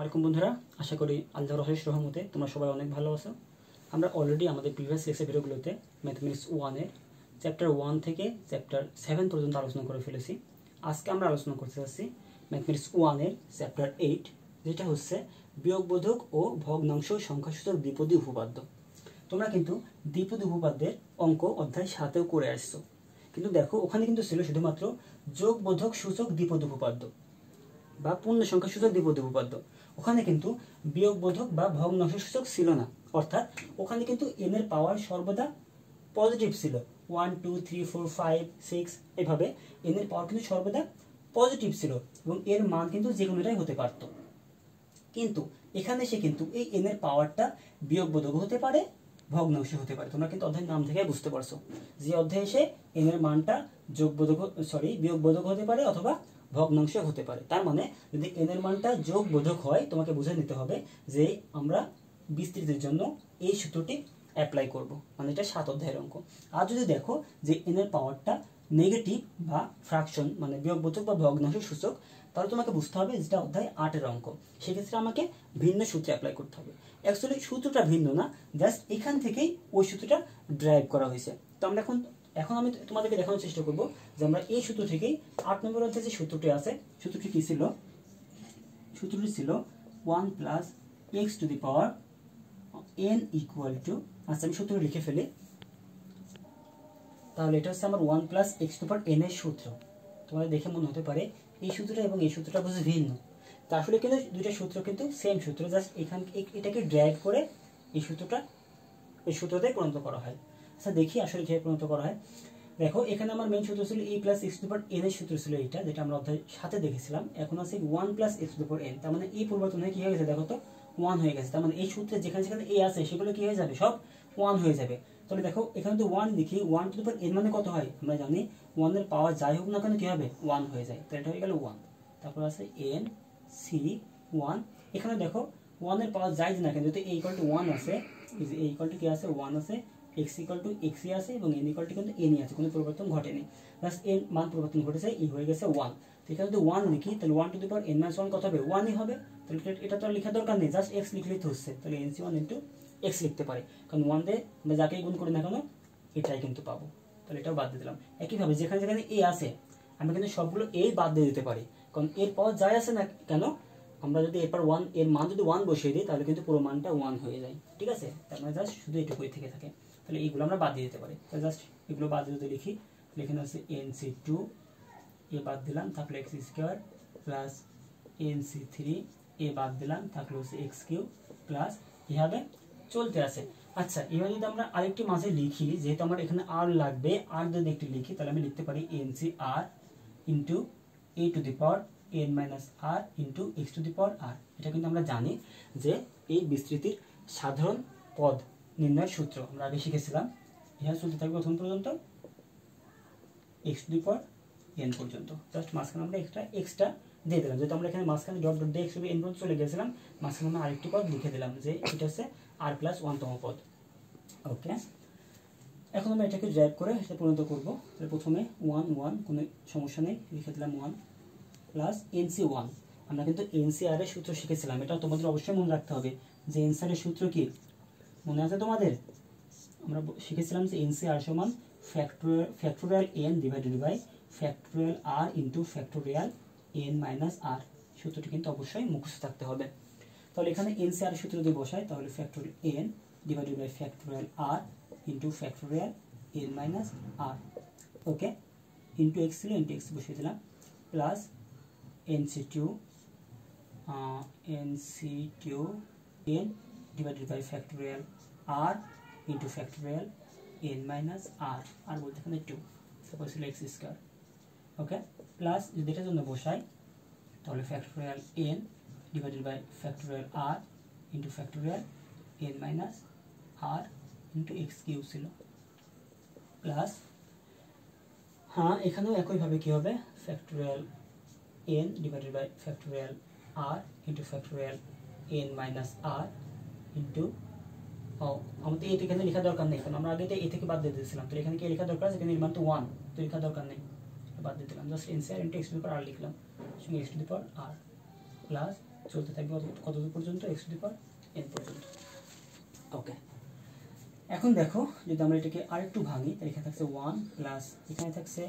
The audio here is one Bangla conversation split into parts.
আলাইকুম বন্ধুরা, আশা করি আল্লাহর অশেষ রহমতে তোমরা সবাই অনেক ভালো আছো। আমরা অলরেডি আমাদের প্রিভিয়াস লেকচার ভিডিওগুলোতে ম্যাথমেটিক্স 1-এর চ্যাপ্টার 1 থেকে চ্যাপ্টার 7 পর্যন্ত আলোচনা করে ফেলেছি। আজকে আমরা আলোচনা করতে যাচ্ছি ম্যাথমেটিক্স 1-এর চ্যাপ্টার 8, যেটা হচ্ছে বিয়োগবোধক ও ভগ্নাংশ সংখ্যাসূচক দ্বিপদী উপপাদ্য। তোমরা কিন্তু দ্বিপদী উপপাদ্যের অঙ্ক অধ্যায় 7-এও করে আসছো, কিন্তু দেখো ওখানে কিন্তু ছিল শুধুমাত্র যোগবোধক সূচক দ্বিপদী উপপাদ্য বা পূর্ণ সংখ্যা সূচক দ্বিপদী উপপাদ্য। ওখানে কিন্তু বিয়োগবোধক বা ভগ্নাংশ সূচক ছিল না, অর্থাৎ ওখানে কিন্তু n এর পাওয়ার সর্বদা পজিটিভ ছিল। 1 2 3 4 5 6 এভাবে n এর পাওয়ার কিন্তু সর্বদা পজিটিভ ছিল এবং এর মান কিন্তু যে কোনোটাই হতে পারত। কিন্তু এখানে সে কিন্তু এই n এর পাওয়ারটা বিয়োগবোধক হতে পারে, ভগ্নাংশ হতে পারে। তোমরা কিন্তু অধ্যায়ের নাম থেকে বুঝতে পারছো যে অধ্যায়ে এসে n এর মানটা বিয়োগবোধক হতে পারে অথবা ভগ্নাংশ হতে পারে। তার মানে যদি n এর মানটা যোগবোধক হয়, তোমাকে বুঝে নিতে হবে যে আমরা বিস্তৃতির জন্য এই সূত্রটি অ্যাপ্লাই করব, মানে এটা 7 অধ্যায়ের অঙ্ক। আর যদি দেখো যে n এর পাওয়ারটা নেগেটিভ বা ফ্র্যাকশন মানে বিয়োগবোধক বা ভগ্নাংশ সূচক, তাহলে তোমাকে বুঝতে হবে যেটা অধ্যায় 8-এর অঙ্ক। সেক্ষেত্রে আমাকে ভিন্ন সূত্র অ্যাপ্লাই করতে হবে। অ্যাকচুয়ালি সূত্রটা ভিন্ন না, জাস্ট এখান থেকেই ওই সূত্রটা ড্রাইভ করা হয়েছে। তো আমরা এখন আমি তোমাদেরকে দেখানোর চেষ্টা করব যে আমরা এই সূত্র থেকেই 8 নম্বর অধ্যায়ে যে সূত্রটি আছে, সূত্রটি কি ছিল? সূত্রটি ছিল 1 plus x to the power n equal to, আচ্ছা আমি সূত্রটি লিখে ফেলি। তাহলে এটা হচ্ছে আমার 1 plus x to the power n এর সূত্র। তোমাদের দেখে মনে হতে পারে এই সূত্রটা এবং এই সূত্রটা বুঝে ভিন্ন। তা আসলে কিন্তু দুইটা সূত্র কিন্তু সেম সূত্র, জাস্ট এটাকে ড্রাইভ করে এই সূত্রতে পরিণত করা হয়। আচ্ছা দেখি আসলে কিভাবে পরিণত করা হয়। দেখো এখানে আমার মেইন সূত্র ছিল a plus x to the power n এর সূত্র ছিল এইটা, যেটা আমরা অধ্যায় 7-এ দেখেছিলাম। এখন আছে 1 plus x to the power n, তার মানে এই পরিবর্তন হয়ে কি হয়ে গেছে? দেখো তো 1 হয়ে গেছে। তার মানে এই সূত্রে যেখানে a আছে সেগুলো কি হয়ে যাবে? সব 1 হয়ে যাবে। তাহলে দেখো এখানে তো 1 লিখি, 1 টু দি পাওয়ার n মানে কত হয়? আমরা জানি 1 এর পাওয়ার যাই হোক না কেন কি হবে? 1 হয়ে যায়। তাহলে এটা হয়ে গেল 1। তারপর আছে n c 1। এখানে দেখো 1 এর পাওয়ার যাই না কেন, যেহেতু a ইকুয়াল টু 1 আছে, এই যে a ইকুয়াল টু কি আছে? 1 আছে, x ইকুয়াল টু x আছে এবং n ইকুয়াল টু কিন্তু n আছে, কোনো পরিবর্তন ঘটেনি। জাস্ট n মান পরিবর্তন ঘটেছে, e হয়ে গেছে 1। তো এখানে যদি 1 লিখি তাহলে 1 টু দি পাওয়ার n - 1 কত হবে? 1ই হবে। তাহলে এটা তো আর লেখার দরকার নেই, জাস্ট x লিখলেই তো হচ্ছে। তাহলে nc1 ইনটু x লিখতে পারি, কারণ 1 দিয়ে আমরা যাকেই গুণ করি না কেন এটাই কিন্তু পাবো। তাহলে এটাও বাদ দিয়ে দিলাম। একইভাবে যেখানে a আছে আমরা কিন্তু সবগুলো a বাদ দিয়ে দিতে পারি, কারণ এর পাওয়ার যাই আছে না কেন আমরা যদি এরপর 1 এর মান যদি 1 বসিয়ে দিই তাহলে কিন্তু পুরো মানটা 1 হয়ে যায়। ঠিক আছে, তার মানে জাস্ট শুধু এটুকুই থেকে থাকে। তাহলে এইগুলো আমরা বাদ দিয়ে দিতে পারি। তাহলে জাস্ট এগুলো বাদ দিয়ে যদি লিখি, এখানে হচ্ছে nc2 এ বাদ দিলাম, তাহলে x স্কয়ার প্লাস nc3 এ বাদ দিলাম, তাহলে হচ্ছে x কিউব প্লাস, এভাবে চলতে আছে। আচ্ছা এবার যদি আমরা আরেকটি মাঝে লিখি, যেহেতু আমার এখানে r লাগবে, r যদি একটু লিখি তাহলে আমি লিখতে পারি ncr into a two the power n minus r into x two the power r। এটা কিন্তু আমরা জানি যে এই বিস্তৃতির সাধারণ পদ নির্ণয়ের সূত্র আমরা আগে শিখেছিলাম। এখানে চলতে থাকবে প্রথম পর্যন্ত x two the power n পর্যন্ত। জাস্ট মাঝখানে আমরা এক্সট্রা দিয়ে দিলাম, যেহেতু আমরা এখানে মাঝখানে ডট ডট দিয়ে x টু দি n পর্যন্ত চলে গেছিলাম, মাঝখানে আমরা আরেকটি পদ লিখে দিলাম যে এটা হচ্ছে r প্লাস 1তম পদ। ওকে, এখন আমরা এটাকে ড্রাইভ করে এটা পরিণত করবো। তাহলে প্রথমে 1 1 কোনো সমস্যা নেই, লিখে দিলাম 1 প্লাস nc1। আমরা কিন্তু nc r এর সূত্র শিখেছিলাম, এটা তোমাদের অবশ্যই মনে রাখতে হবে যে nc r এর সূত্র কি মনে আছে তোমাদের? আমরা শিখেছিলাম যে nc r সমান factorial n divided by factorial r into factorial n minus r। সূত্রটি কিন্তু অবশ্যই মুখস্থ থাকতে হবে। তাহলে এখানে nc r এর সূত্র যদি বসাই তাহলে factorial n divided by factorial r into factorial n minus r। Okay, into x ছিল, ইন্টু x বসিয়ে দিলাম, plus nc2 n divided by factorial r into factorial n minus r, আর বলতে এখানে 2, তারপর ছিল x স্কয়ার। ওকে, প্লাস যদি এটার জন্য বসাই তাহলে factorial n divided by factorial r into factorial n minus r into x cube ছিল, প্লাস হ্যাঁ এখানেও একইভাবে কি হবে? Factorial n divided by factorial r into factorial n minus r into, আমাদের এই এখানে লেখা দরকার নেই, কারণ আমরা আগে এ থেকে বাদ দিয়ে দিয়েছিলাম। তো এখানে কি লেখা দরকার আছে? এখানে মান তো 1, তো লেখা দরকার নেই, বাদ দিয়ে দিলাম। Just nc r into x two the power r লিখলাম, সঙ্গে x two the power r plus চলতে থাকবে কত পর্যন্ত, x two the power n পর্যন্ত। ওকে, এখন দেখো যদি আমরা এটাকে আরেকটু ভাঙি, তাহলে এখানে থাকছে 1 প্লাস এখানে থাকছে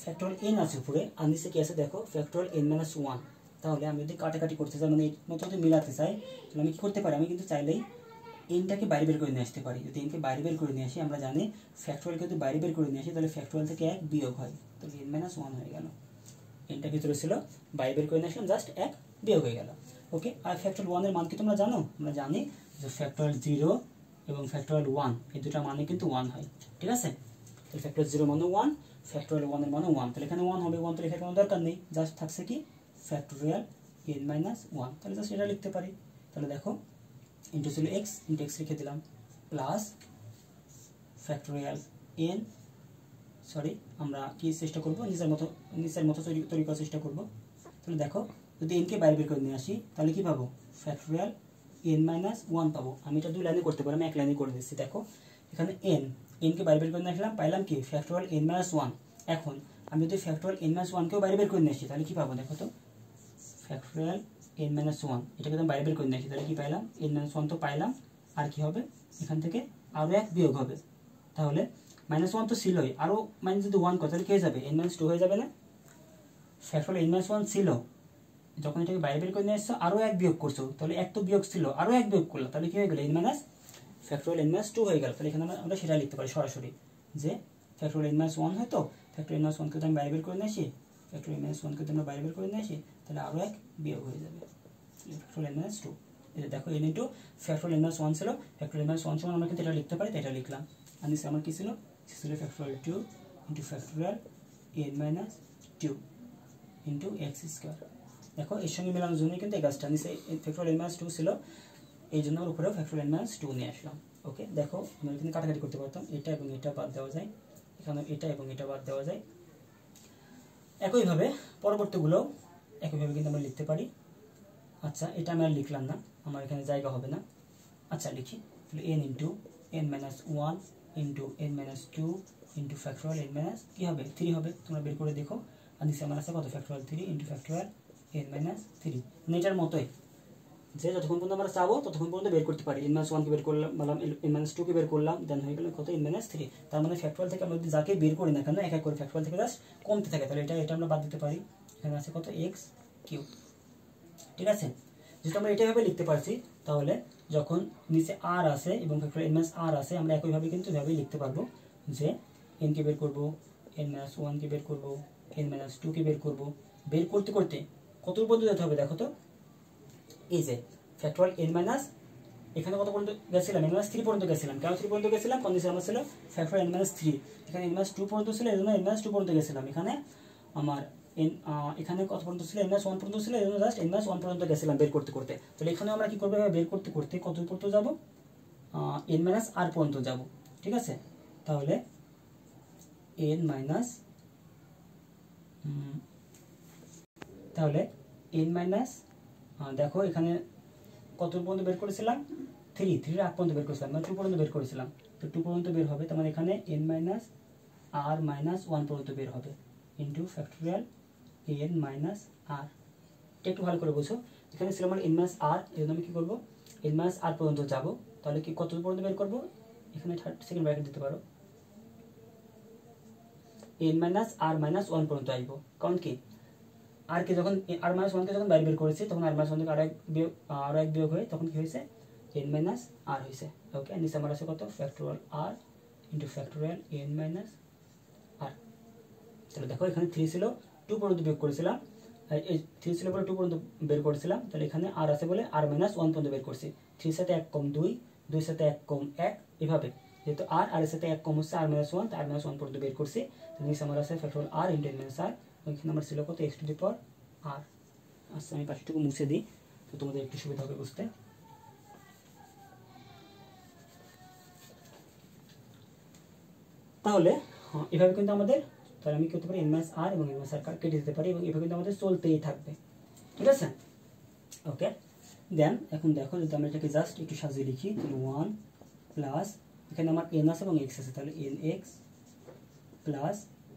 ফ্যাক্টরিয়াল n আছে উপরে, আর নিচে কি আছে দেখো ফ্যাক্টরিয়াল n মাইনাস 1। তাহলে আমি যদি কাটাকাটি করতে চাই, মানে মতো যদি মিলাতে চাই, তাহলে আমি কি করতে পারি, আমি কিন্তু চাইলেই এনটাকে বাইরে বের করে নিয়ে আসতে পারি। যদি এনকে বাইরে বের করে নিয়ে আসি, আমরা জানি ফ্যাক্টরিয়ালকে যদি বাইরে বের করে নিয়ে আসি, তাহলে ফ্যাক্টরিয়াল থেকে 1 বিয়োগ হয়, তাহলে n মাইনাস 1 হয়ে গেল। এনটা ভিতরে ছিল, বাইরে বের করে নিয়ে আসলাম, জাস্ট 1 বিয়োগ হয়ে গেল। ওকে, আর ফ্যাক্টরিয়াল 1 এর মান কি তোমরা জানো? আমরা জানি যে ফ্যাক্টরিয়াল 0 এবং ফ্যাক্টরিয়াল 1 এই দুটো মানে কিন্তু 1 হয়, ঠিক আছে? তাহলে ফ্যাক্টরিয়াল 0 মানে 1, ফ্যাক্টরিয়াল 1 এর মানে 1, তাহলে এখানে 1 হবে, 1 তো লেখার কোনো দরকার নেই, জাস্ট থাকছে কি ফ্যাক্টরিয়াল n মাইনাস 1, তাহলে জাস্ট এটা লিখতে পারি। তাহলে দেখো ইন্টু ছিল x, ইন্টু x লিখে দিলাম, প্লাস ফ্যাক্টরিয়াল n, সরি আমরা কি চেষ্টা করবো নিচের মতো তৈরি করার চেষ্টা করবো। তাহলে দেখো যদি n কে বাইরে বের করে নিয়ে আসি, তাহলে কি পাবো ফ্যাক্টরিয়াল n মাইনাস 1 পাবো। আমি এটা 2 লাইনে করতে পারি, আমি 1 লাইনে করে দিচ্ছি। দেখো এখানে n কে বাইরে বের করে নিয়ে আসলাম, পাইলাম কি ফ্যাক্টরিয়াল n মাইনাস 1। এখন আমি যদি ফ্যাক্টরিয়াল n মাইনাস 1 কেও বাইরে বের করে নিয়ে আসি, তাহলে কি পাবো দেখো তো ফ্যাক্টরিয়াল n মাইনাস 1, এটাকে আমি বাইরে বের করে নিয়ে আসি, তাহলে কি পাইলাম n মাইনাস 1 তো পাইলাম, আর কি হবে এখান থেকে আরও 1 বিয়োগ হবে। তাহলে মাইনাস 1 তো ছিলই, আরও মাইনাস যদি 1 করে তাহলে কি হয়ে যাবে n মাইনাস 2 হয়ে যাবে না? ফ্যাক্টরিয়াল n মাইনাস 1 ছিল, যখন এটাকে বাইরে বের করে নিয়ে আসছো আরও 1 বিয়োগ করছো, তাহলে 1 তো বিয়োগ ছিল, আরও 1 বিয়োগ করলো, তাহলে কি হয়ে গেল n minus factorial n minus 2 হয়ে গেল। তাহলে এখানে আমরা সেটা লিখতে পারি সরাসরি যে ফ্যাক্টরিয়াল n মাইনাস 1 হয়, তো ফ্যাক্টরিয়াল n মাইনাস 1 কে আমি বাইরে বের করে নিয়ে আসি, ফ্যাক্টরিয়াল n মাইনাস 1 কে আমরা বাইরে বের করে নিয়ে আসি, তাহলে আরও 1 বিয়োগ হয়ে যাবে ফ্যাক্টরিয়াল n মাইনাস 2। এটা দেখো n into factorial n minus 1 ছিল, ফ্যাক্টরিয়াল n মাইনাস 1 সমান আমরা কিন্তু এটা লিখতে পারি, তাই এটা লিখলাম। আর নিচে আমার কি ছিল, ছিল factorial 2 into factorial n minus 2 into x square. দেখো এর সঙ্গে মেলানোর জন্য কিন্তু এই গাছটা নিচে ফ্যাক্টরিয়াল n মাইনাস 2 ছিল, এই জন্য ওর উপরেও ফ্যাক্টরিয়াল n মাইনাস 2 নিয়ে আসলাম। ওকে, দেখো আমরা এখানে কাটাকাটি করতে পারতাম, এটা এবং এটা বাদ দেওয়া যায়, এখানে এটা এবং এটা বাদ দেওয়া যায়। একইভাবে পরবর্তীগুলো একইভাবে কিন্তু আমরা লিখতে পারি। আচ্ছা এটা আমি আর লিখলাম না, আমার এখানে জায়গা হবে না। আচ্ছা লিখি, তাহলে n into n minus 1 into n minus 2 into factorial n minus কি হবে 3 হবে, তোমরা বের করে দেখো। আর নিচে আমার আছে কত factorial 3 into factorial n minus 3, এটার মতোই যে যতক্ষণ পর্যন্ত আমরা চাবো ততক্ষণ পর্যন্ত বের করতে পারি। n মাইনাস 1 কে বের করলাম, n মাইনাস 2 কে বের করলাম, দেন হয়ে গেল কত n মাইনাস 3। তার মানে ফ্যাক্টরিয়াল থেকে আমরা যদি যাকে বের করি না কেন এক এক করে ফ্যাক্টরিয়াল থেকে জাস্ট কমতে থাকে, তাহলে এটা আমরা বাদ দিতে পারি। এখানে আছে কত x কিউব, ঠিক আছে? যেহেতু আমরা এটাভাবে লিখতে পারছি, তাহলে যখন নিচে r আছে এবং ফ্যাক্টরিয়াল n মাইনাস r আছে, আমরা একইভাবে কিন্তু এভাবেই লিখতে পারবো যে n কে বের করবো, n মাইনাস 1 কে বের করবো, n মাইনাস 2 কে বের করবো। বের করতে করতে কত পর্যন্ত যেতে হবে দেখো তো, এই যে ফ্যাক্টরিয়াল n মাইনাস এখানে কত পর্যন্ত গেছিলাম, n মাইনাস 3 পর্যন্ত গেছিলাম। কেন 3 পর্যন্ত গেছিলাম, কারণ নিচে আমার ছিল ফ্যাক্টরিয়াল n মাইনাস 3, এখানে n মাইনাস 2 পর্যন্ত ছিল, এজন্য n মাইনাস 2 পর্যন্ত গেছিলাম। এখানে আমার এখানে কত পর্যন্ত ছিল, n মাইনাস 1 পর্যন্ত ছিল, এজন্য জাস্ট n মাইনাস 1 পর্যন্ত গেছিলাম বের করতে করতে। তাহলে এখানে আমরা কি করব, বের করতে করতে কত পর্যন্ত যাব, n মাইনাস r পর্যন্ত যাব, ঠিক আছে? তাহলে n মাইনাস দেখো এখানে কত পর্যন্ত বের করেছিলাম, 3 আগ পর্যন্ত বের করেছিলাম, মানে 2 পর্যন্ত বের করেছিলাম, তো 2 পর্যন্ত বের হবে। তার মানে এখানে n মাইনাস r মাইনাস 1 পর্যন্ত বের হবে into factorial n minus r। এটা একটু ভালো করে বোঝো, এখানে ছিল আমার n মাইনাস r, এর জন্য আমি কি করবো n মাইনাস r পর্যন্ত যাব। তাহলে কি কত পর্যন্ত বের করবো, এখানে সেকেন্ড ব্র্যাকেট দিতে পারো, n মাইনাস r মাইনাস 1 পর্যন্ত আসবো। কারণ কি r কে যখন r মাইনাস 1 কে যখন বাইরে বের করেছি, তখন r মাইনাস 1 থেকে আরো এক বিয়োগ হয়ে তখন কি হয়েছে n মাইনাস r হয়েছে। ওকে, নিচে আমার আছে কত factorial r into factorial n minus r। তাহলে দেখো এখানে 3 ছিল, 2 পর্যন্ত বিয়োগ করেছিলাম, এই 3 ছিল বলে 2 পর্যন্ত বের করেছিলাম, তাহলে এখানে r আছে বলে r মাইনাস 1 পর্যন্ত বের করছি। 3 সাথে 1 কম 2, 2 সাথে 1 কম 1, এভাবে যেহেতু r এর সাথে 1 কম হচ্ছে r মাইনাস 1, r মাইনাস 1 পর্যন্ত বের করছি। নিচে আমার আছে factorial r into n minus r, ওইখানে আমার ছিল কত x two the power r। আচ্ছা আমি পাশেটুকু মুছে দিই তো তোমাদের একটু সুবিধা হবে বুঝতে। তাহলে এভাবে কিন্তু আমাদের, তাহলে আমি কি করতে পারি n মাইনাস r এবং n মাইনাস r কেটে দিতে পারি, এবং এভাবে কিন্তু আমাদের চলতেই থাকবে, ঠিক আছে? ওকে, দেন এখন দেখো যদি আমরা এটাকে জাস্ট একটু সাজিয়ে লিখি, তাহলে 1 প্লাস এখানে আমার n আছে এবং x আছে, তাহলে nx প্লাস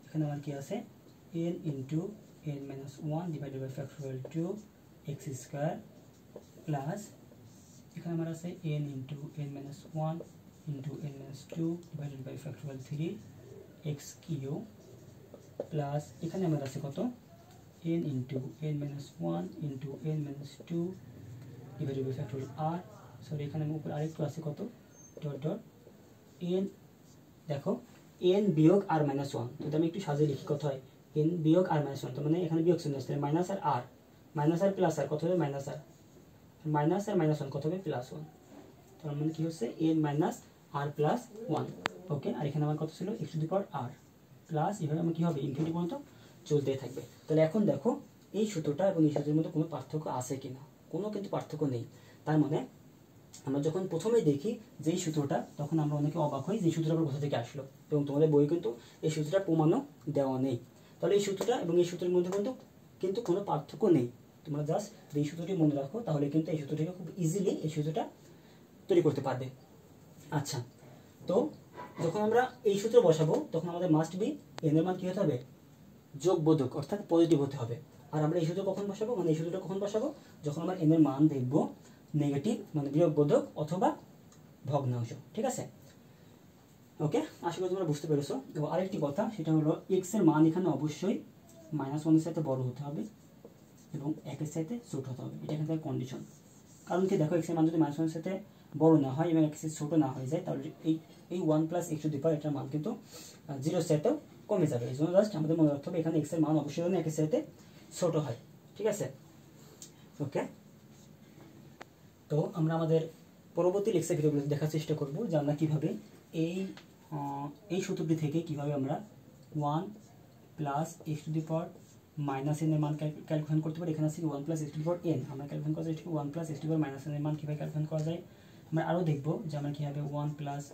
এখানে আমার কি আছে n into n minus 1 divided by factorial 2 x square plus এখানে আমার আছে n into n minus one into n minus two divided by factorial three x cube plus এখানে আমার আছে কত n into n minus one into n minus two divided by factorial r sorry এখানে আমার উপর আরেকটু আছে কত ডট ডট এন দেখো এন বিয়োগ আর মাইনাস ওয়ান যদি আমি একটু সাজিয়ে লিখি কত হয় এন বিয়োগ আর মাইনাস ওয়ান তো মানে এখানে বিয়োগ চিহ্ন আসছে মাইনাস আর প্লাস আর কত হবে মাইনাস আর মাইনাস ওয়ান কত হবে প্লাস ওয়ান তার মানে কি হচ্ছে n minus r plus one okay আর এখানে আমার কত ছিল x to the power r plus এভাবে আমার কি হবে ইনফিনিটি পর্যন্ত চলতে থাকবে তাহলে এখন দেখো এই সূত্রটা এবং এই সূত্রের মধ্যে কোনো পার্থক্য আছে কিনা কোনো কিন্তু পার্থক্য নেই তার মানে আমরা যখন প্রথমে দেখি যে এই সূত্রটা তখন আমরা অনেকে অবাক হই যে সূত্রটা কোথা থেকে আসলো এবং তোমাদের বই কিন্তু এই সূত্রটা প্রমাণও দেওয়া নেই তাহলে এই সূত্রটা এবং এই সূত্রের মধ্যে কিন্তু কোনো পার্থক্য নেই তোমরা জাস্ট এই সূত্রটি মনে রাখো তাহলে কিন্তু এই সূত্রটিকে খুব ইজিলি এই সূত্রটা তৈরি করতে পারবে আচ্ছা তো যখন আমরা এই সূত্র বসাবো তখন আমাদের মাস্ট বি এন এর মান কি হতে হবে যোগবোধক অর্থাৎ পজিটিভ হতে হবে আর আমরা এই সূত্র কখন বসাবো মানে এই সূত্রটা কখন বসাবো যখন আমরা এন এর মান দেখবো নেগেটিভ মানে বিয়োগবোধক অথবা ভগ্নাংশ ঠিক আছে ওকে আশা করি তোমরা বুঝতে পেরেছো এবং আরেকটি কথা সেটা হলো এক্স এর মান এখানে অবশ্যই মাইনাস ওয়ানের সাথে বড় হতে হবে এবং একের সাথে ছোট হতে হবে এটা এখানে কন্ডিশন কারণ কি দেখো এক্স এর মান যদি মাইনাস ওয়ানের সাথে বড় না হয় এবং এক্স এর ছোট না হয়ে যায় তাহলে এই one plus x to the power এটার মান কিন্তু জিরোর সাথেও কমে যাবে এই জন্য জাস্ট আমাদের মনে রাখতে হবে এখানে এক্স এর মান অবশ্যই যেন একের সাথে ছোট হয় ঠিক আছে ওকে তো আমরা আমাদের পরবর্তী লেকচার ভিডিওগুলোতে দেখার চেষ্টা করব যে আমরা কীভাবে এই সূত্রটি থেকে কীভাবে আমরা one plus x to the power minus n এর মান ক্যালকুলেশন করতে পারি এখানে আছে one plus x to the power N আমরা ক্যালকুলেশন করা যায় one plus x to the power minus n এর মান কীভাবে ক্যালকুলেশন করা যায় আমরা আরও দেখবো যে আমরা কীভাবে one plus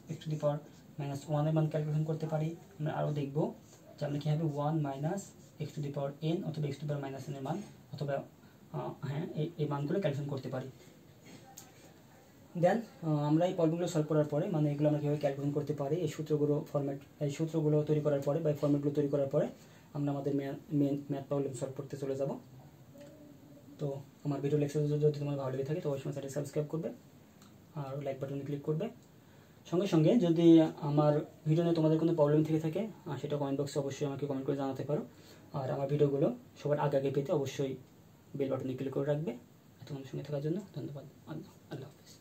x to the power minus one এর মান ক্যালকুলেশন করতে পারি আমরা আরও দেখবো যে আমরা কীভাবে one minus x to the power n অথবা x to the power minus n এর মান অথবা হ্যাঁ এই মানগুলো ক্যালকুলেশন করতে পারি দেন আমরা এই প্রবলেমগুলো সলভ করার পরে মানে এগুলো আমরা কীভাবে ক্যালকুলেশন করতে পারি এই সূত্রগুলো তৈরি করার পরে বা ফরম্যাটগুলো তৈরি করার পরে আমরা আমাদের মেন ম্যাথ প্রবলেম সলভ করতে চলে যাব তো আমার ভিডিও লেকচার যদি তোমার ভালো লেগে থাকে তো অবশ্যই চ্যানেলটি সাবস্ক্রাইব করবে আর লাইক বাটনে ক্লিক করবে সঙ্গে সঙ্গে যদি আমার ভিডিও নিয়ে তোমাদের কোনো প্রবলেম থেকে থাকে সেটা কমেন্ট বক্সে অবশ্যই আমাকে কমেন্ট করে জানাতে পারো আর আমার ভিডিওগুলো সবার আগে পেতে অবশ্যই বেল বাটনে ক্লিক করে রাখবে তোমাদের সঙ্গে থাকার জন্য ধন্যবাদ আল্লাহ হাফেজ